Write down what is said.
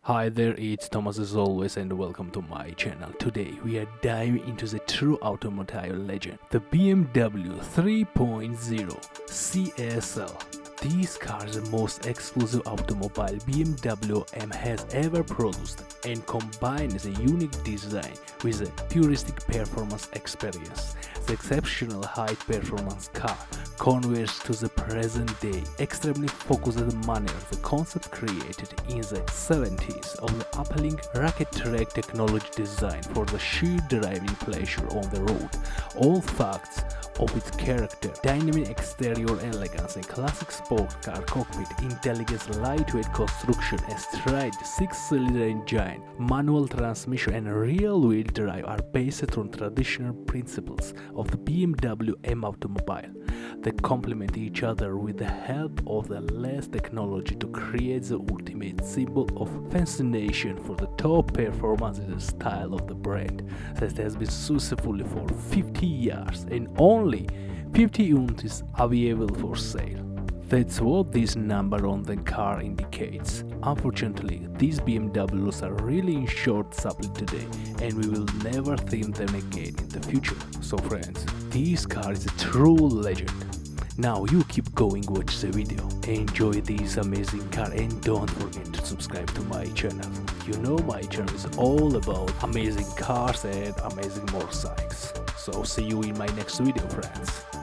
Hi there, it's Thomas as always and welcome to my channel. Today we are diving into the true automotive legend, the BMW 3.0 CSL. This car is the most exclusive automobile BMW M has ever produced and combines a unique design with a puristic performance experience. The exceptional high-performance car converts to the present day, extremely focused manner the concept created in the 70s of the appealing rocket track technology design for the sheer driving pleasure on the road. All facts of its character, dynamic exterior elegance and classic sport car cockpit, intelligence, lightweight construction, a straight 6-cylinder engine, manual transmission and rear-wheel drive are based on traditional principles of the BMW M automobile. They complement each other with the help of the latest technology to create the ultimate symbol of fascination for the top performance and style of the brand that has been successfully for 50 years and only 50 units available for sale. That's what this number on the car indicates. Unfortunately, these BMWs are really in short supply today and we will never see them again in the future. So friends, this car is a true legend. Now you keep going, watch the video, enjoy this amazing car and don't forget to subscribe to my channel. You know my channel is all about amazing cars and amazing motorcycles. So see you in my next video, friends.